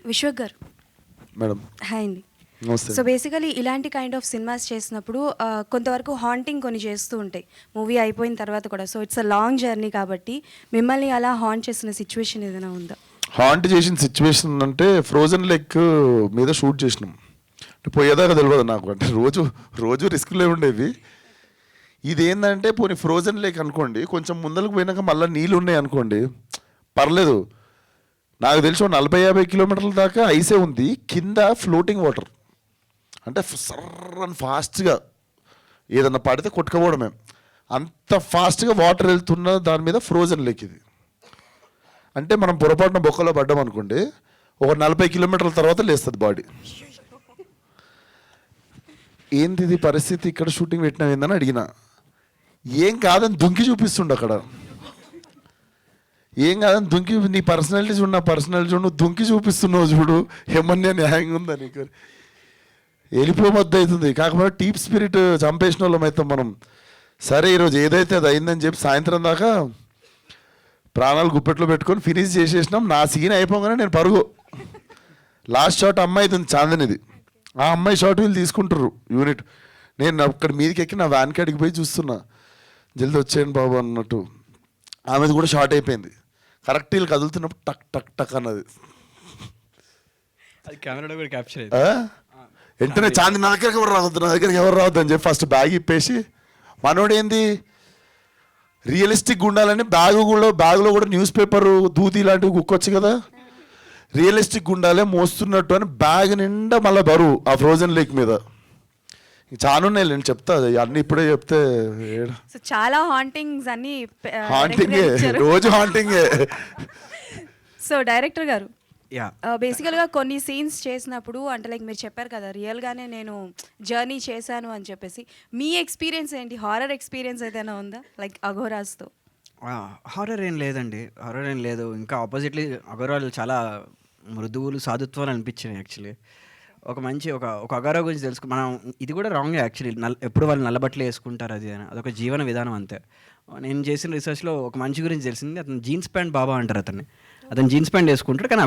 విశ్వక్ గారు madam hi అండి. నమస్తే. సో బేసికలీ ఇలాంటి కైండ్ ఆఫ్ సినిమాస్ చేసినప్పుడు కొంతవరకు హాంటింగ్ కొన్ని చేస్తూ ఉంటాయి మూవీ అయిపోయిన తర్వాత కూడా. So it's a long journey కాబట్టి మిమ్మల్ని అలా హాంట్ చేసిన సిచ్యువేషన్ ఏదైనా ఉందా? హాంట్ చేసిన సిచ్యువేషన్ అంటే ఫ్రోజన్ లెక్ మీద షూట్ చేసినాం. అంటే పోయేదాకా తెలియదు నాకు, అంటే రోజు రోజు రిస్క్లే ఉండేవి. ఇది ఏంటంటే పోనీ ఫ్రోజన్ లేక్ అనుకోండి, కొంచెం ముందరకు పోయినాక మళ్ళీ నీళ్ళు ఉన్నాయి అనుకోండి, పర్లేదు. నాకు తెలిసి 40-50 కిలోమీటర్ల దాకా ఐసే ఉంది, కింద ఫ్లోటింగ్ వాటర్. అంటే సర్రని ఫాస్ట్గా ఏదన్నా పడితే కొట్టుకపోవడమే, అంత ఫాస్ట్గా వాటర్ వెళ్తున్న దాని మీద ఫ్రోజన్ లేక్ ఇది. అంటే మనం పొరపాటున బొక్కలో పడ్డాం అనుకోండి, ఒక 40 కిలోమీటర్ల తర్వాత లేస్తుంది బాడీ. ఏంది ఇది పరిస్థితి, ఇక్కడ షూటింగ్ పెట్టినావు ఏందని అడిగిన. ఏం కాదని దుంకి చూపిస్తుండ అక్కడ. ఏం కాదని దుంకి, నీ పర్సనాలిటీ చూడు, నా పర్సనాలిటీ చూడు, నువ్వు దుంకి చూపిస్తున్నావు చూడు, ఏమన్నా న్యాయంగా ఉందా నీకు? వెళ్ళిపోవద్దు అవుతుంది. కాకపోతే టీప్ స్పిరిట్ చంపేసిన వాళ్ళం అవుతాం మనం. సరే ఈరోజు ఏదైతే అది అయిందని చెప్పి సాయంత్రం దాకా ప్రాణాలు గుప్పెట్లో పెట్టుకొని ఫినిష్ చేసేసినాం. నా సీన్ అయిపోగానే నేను పరుగు. లాస్ట్ షాట్ అమ్మాయి అవుతుంది చాందనిది, ఆ అమ్మాయి షాట్ వీళ్ళు తీసుకుంటారు యూనిట్. నేను అక్కడ మీదకి ఎక్కి నా వ్యాన్ కాడికి పోయి చూస్తున్నా, జల్దీ వచ్చేయండి బాబు అన్నట్టు. ఆమెది కూడా షార్ట్ అయిపోయింది. కరెక్ట్ వీళ్ళు కదులుతున్నప్పుడు టక్ టక్ టక్ అన్నది. అది కెమెరాలో కూడా క్యాప్చర్ వెంటనే చాంది నా దగ్గరికి ఎవరు రావద్దు, నా దగ్గరికి ఎవరు రావద్దు అని చెప్పి ఫస్ట్ బ్యాగ్ ఇప్పేసి, మనోడు ఏంది రియలిస్టిక్ ఉండాలని బ్యాగులో కూడా న్యూస్ పేపర్ దూది ఇలాంటివి కుక్కొచ్చు కదా, రియలిస్టిక్ ఉండాలి మోస్తున్నట్టు అని బ్యాగ్ నిండా మళ్ళీ బరువు ఆ ఫ్రోజన్ లేక్ మీద. చాలా ఉన్నాయి, నేను చెప్తా అన్ని ఇప్పుడే చెప్తే. సో చాలా హాంటింగ్స్ అన్ని హాంటింగే, రోజు హాంటింగే. సో డైరెక్టర్ గారు యా బేసికల్గా కొన్ని సీన్స్ చేసినప్పుడు అంటే లైక్ మీరు చెప్పారు కదా రియల్గానే నేను జర్నీ చేశాను అని చెప్పేసి, మీ ఎక్స్పీరియన్స్ ఏంటి? హారర్ ఎక్స్పీరియన్స్ ఏదైనా ఉందా లైక్ అఘోరాస్తో? హారర్ ఏం లేదండి, హారర్ ఏం లేదు. ఇంకా ఆపోజిట్లీ అఘోరాలు చాలా మృదువులు, సాధుత్వాలు అనిపించినాయి యాక్చువల్లీ. ఒక మంచి ఒక అఘోరా గురించి తెలుసుకు మనం, ఇది కూడా రాంగ్ యాక్చువల్లీ. ఎప్పుడు వాళ్ళు నల్లబట్టలు వేసుకుంటారు అది అని, అదొక జీవన విధానం అంతే. నేను చేసిన రీసెర్చ్లో ఒక మంచి గురించి తెలిసింది. అతను జీన్స్ ప్యాంట్ బాబా అంటారు అతను జీన్స్ ప్యాంట్ వేసుకుంటాడు, కానీ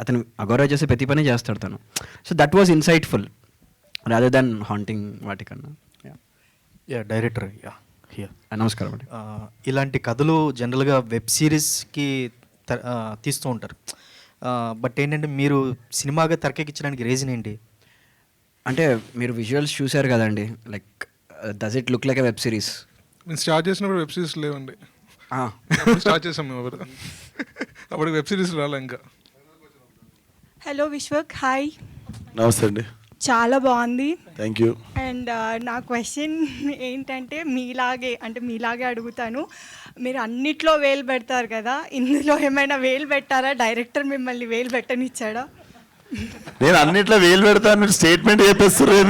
అతను అఘోరా చేసే ప్రతి పని చేస్తాడు తను. So that was insightful rather than haunting వాటికన్నా. యా డైరెక్టర్, యా నమస్కారం అండి. ఇలాంటి కథలు జనరల్గా వెబ్ సిరీస్కి తీస్తూ ఉంటారు. బట్ ఏంటంటే మీరు సినిమాగా తెరకెక్కించడానికి రీజన్ ఏంటి? అంటే మీరు విజువల్స్ చూశారు కదండి, like does it look like a web series? మేము స్టార్ట్ చేసినప్పుడు వెబ్ సిరీస్ లేవండి, స్టార్ట్ చేసాం మేము అప్పుడు వెబ్ సిరీస్ రాలే ఇంకా. Hello Vishwak, hi. నమస్తే అండి. చాలా బాగుంది, థ్యాంక్ యూ. అండ్ నా క్వశ్చన్ ఏంటంటే మీలాగే అడుగుతాను. మీరు అన్నిట్లో వేలు పెడతారు కదా, ఇందులో ఏమైనా వేలు పెట్టారా? డైరెక్టర్ మిమ్మల్ని వేలు పెట్టనిచ్చాడా? నేను అన్నిట్లో వేలు పెడతాను స్టేట్మెంట్ చెప్పేస్తారు.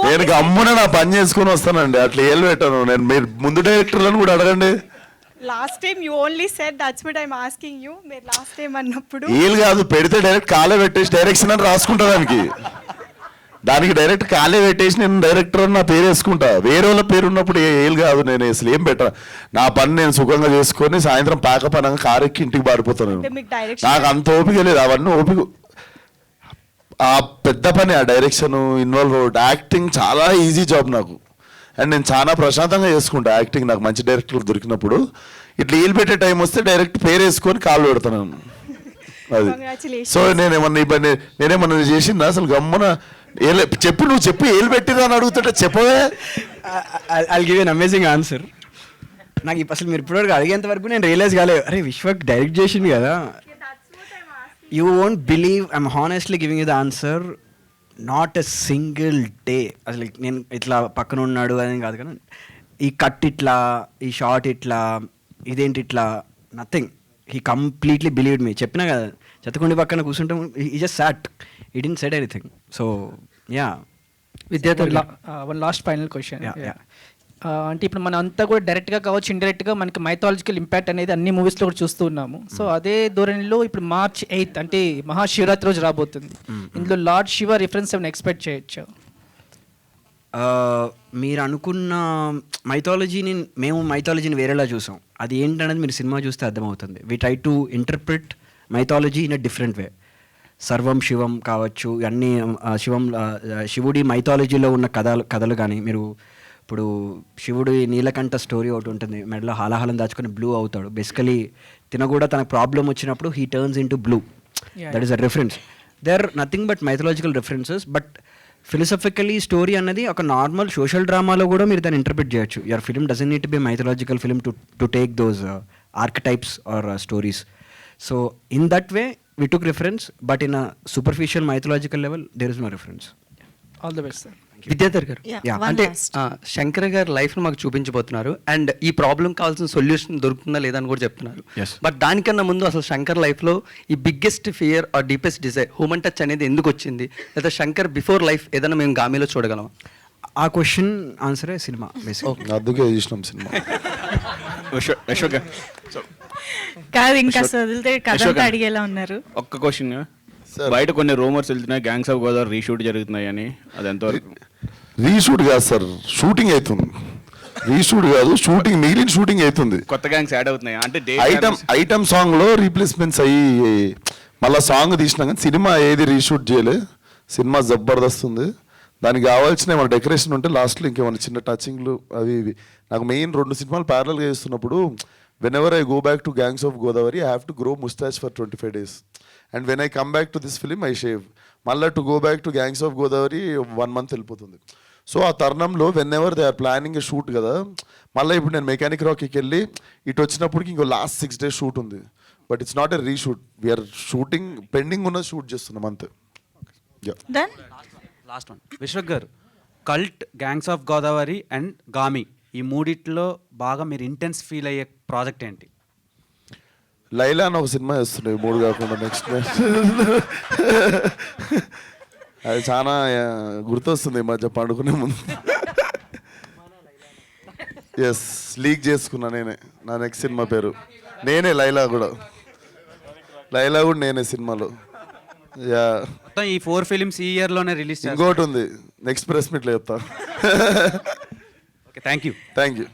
నేను గమ్మున నా పని చేసుకుని వస్తానండి, అట్లా వేలు పెట్టాను నేను. మీరు ముందు డైరెక్టర్లను కూడా అడగండి. Last time you only said, that's what I'm asking you. మీరు లాస్ట్ టైం అన్నప్పుడు ఏలు కాదు, పెడితే డైరెక్ట్ కాలే పెట్టేసి డైరెక్షన్ అని రాసుకుంటా. దానికి డైరెక్ట్ కాలే పెట్టేసి నేను డైరెక్టర్ అని నా పేరు వేసుకుంటా. వేరే వాళ్ళ పేరు ఉన్నప్పుడు ఏలు కాదు, నేను అసలు ఏం పెట్టా. నా పని నేను సుఖంగా చేసుకొని సాయంత్రం పాక పనంగా కారు ఎక్కి ఇంటికి పారిపోతాను. నాకు అంత ఓపిక లేదు, అవన్నీ ఓపిక. ఆ పెద్ద పని ఆ డైరెక్షన్ ఇన్వాల్వ్ అవ్వడం. యాక్టింగ్ చాలా ఈజీ జాబ్ నాకు, అండ్ నేను చాలా ప్రశాంతంగా చేసుకుంటా యాక్టింగ్. నాకు మంచి డైరెక్టర్లు దొరికినప్పుడు ఇట్లా ఏలు పెట్టే టైం వస్తే డైరెక్ట్ పేరు వేసుకొని కాళ్ళు పెడతాను అది. సో నేనేమన్నా చేసిందా అసలు? గమ్మున చెప్పు, నువ్వు చెప్పు, ఏలు పెట్టిరా అని అడుగుతుంటే చెప్పవే. I'll give an amazing answer. నాకు అసలు మీరు ఇప్పటివరకు అడిగేంత వరకు నేను రియలైజ్ కాలేదు, అరే విశ్వక్ డైరెక్ట్ చేసింది కదా. You won't believe, I'm honestly giving you the answer. Not a single day అసలు నేను ఇట్లా పక్కన ఉన్నాడు అని కాదు, కానీ ఈ కట్ ఇట్లా, ఈ షార్ట్ ఇట్లా, ఇదేంటి ఇట్లా, నథింగ్. హీ కంప్లీట్లీ బిలీవ్డ్ మీ. చెప్పినా కదా, చెత్తకుండి పక్కన కూర్చుంటాం, ఈ జస్ట్ సాట్, ఈ didn't said anything. So yeah విద్యార్థి, వన్ లాస్ట్ ఫైనల్ క్వశ్చన్. అంటే ఇప్పుడు మనం అంతా కూడా డైరెక్ట్గా కావచ్చు, ఇండైరెక్ట్గా మనకి మైథాలజికల్ ఇంపాక్ట్ అనేది అన్ని మూవీస్లో కూడా చూస్తూ ఉన్నాము. సో అదే ధోరణిలో ఇప్పుడు March 8th అంటే మహాశివరాత్రి రోజు రాబోతుంది. ఇందులో లార్డ్ శివ రిఫరెన్స్ ఏమైనా ఎక్స్పెక్ట్ చేయొచ్చు? మీరు అనుకున్న మైథాలజీని వేరేలా చూసాం. అది ఏంటనేది మీరు సినిమా చూస్తే అర్థమవుతుంది. We try to interpret mythology in a different way. సర్వం శివం కావచ్చు, అన్నీ శివుడి మైథాలజీలో ఉన్న కథలు కానీ, మీరు ఇప్పుడు శివుడి నీలకంఠ స్టోరీ ఒకటి ఉంటుంది, మెడలో హాలాహలం దాచుకొని బ్లూ అవుతాడు. బేసికలీ తిన కూడా తనకు ప్రాబ్లం వచ్చినప్పుడు he turns into blue. That is a reference. They are nothing but mythological references. But philosophically story అన్నది ఒక నార్మల్ సోషల్ డ్రామాలో కూడా మీరు దాన్ని ఇంటర్ప్రిట్ చేయొచ్చు. Your film doesn't need to be mythological film to take those archetypes or stories. So in that way we took reference, but in a superficial mythological level there is no reference. All the best sir. Vidyadhar గారు, Yeah. అంటే శంకర్ గారు లైఫ్ను మాకు చూపించబోతున్నారు and ఈ problem కావాల్సిన solution దొరుకుతుందా లేదా అని కూడా చెప్తున్నారు. Yes. బట్ దానికన్నా ముందు అసలు శంకర్ లైఫ్లో ఈ biggest fear or deepest desire human touch అనేది ఎందుకు వచ్చింది, లేదా శంకర్ బిఫోర్ లైఫ్ ఏదైనా మేము గామిలో చూడగలం? ఆ క్వశ్చన్ ఆన్సరే సినిమా బేసిక్. అందుకే చూసినాం సినిమా. అశోక్ గారు, కాదు ఇంకా వదిలితే కథ అంతా అడిగేలా ఉన్నారు. ఒక్క క్వశ్చన్. బయట కొన్ని రూమర్స్ వెళ్తున్నాయి గ్యాంగ్స్ ఆఫ్ గోదావరి రీషూట్ జరుగుతున్నాయి అని, అది ఎంతవరకు? రీషూట్ కాదు సార్, షూటింగ్ అవుతుంది. రీషూట్ కాదు, షూటింగ్, మిగిలిన షూటింగ్ అవుతుంది. కొత్త గ్యాంగ్స్ యాడ్ అవుతున్నాయి అంటే ఐటమ్ సాంగ్ లో రీప్లేస్మెంట్స్ అయ్యి మళ్ళీ సాంగ్ తీసినా కానీ సినిమా ఏది రీషూట్ చేయలే. సినిమా జబర్దస్త్ ఉంది. దానికి కావాల్సిన ఏమైనా డెకరేషన్ ఉంటే లాస్ట్లో ఇంకేమైనా చిన్న టచింగ్లు అవి ఇవి. నాకు మెయిన్ 2 సినిమాలు ప్యారల్గా చేస్తున్నప్పుడు whenever I go back to Gangs of Godavari, I have to grow mustache for 25 days. And when I come back to this film, I shave. Malla to go back to Gangs of Godavari, 1 month వెళ్ళిపోతుంది. So ఆ తరుణంలో whenever they are planning a shoot కదా, మళ్ళీ ఇప్పుడు నేను mechanic రాక్కి వెళ్ళి ఇటు వచ్చినప్పటికి ఇంకో లాస్ట్ 6 days షూట్ ఉంది. But it's not a reshoot, we're shooting, pending ఉన్న షూట్ చేస్తున్నాం అంతే. Then last one, Vishwak garu, cult, gangs of Godavari and Gaami, ఈ మూడిట్లో బాగా మీరు ఇంటెన్స్ ఫీల్ అయ్యే ప్రాజెక్ట్ ఏంటి? లైలా అని ఒక సినిమా చేస్తున్నాయి 3 కాకుండా నెక్స్ట్. అది చాలా గుర్తొస్తుంది ఈ మధ్య పండుకునే ముందు. ఎస్, లీక్ చేసుకున్నా నేనే నా నెక్స్ట్ సినిమా పేరు. నేనే లైలా కూడా నేనే సినిమాలో. యా, మొత్తం ఈ 4 ఫిలిమ్స్ ఈ ఇయర్లోనే రిలీజ్ చేస్తారు. ఇంకోటి ఉంది, నెక్స్ట్ ప్రెస్ మీట్లో చెప్తా. Okay, thank you. Thank you.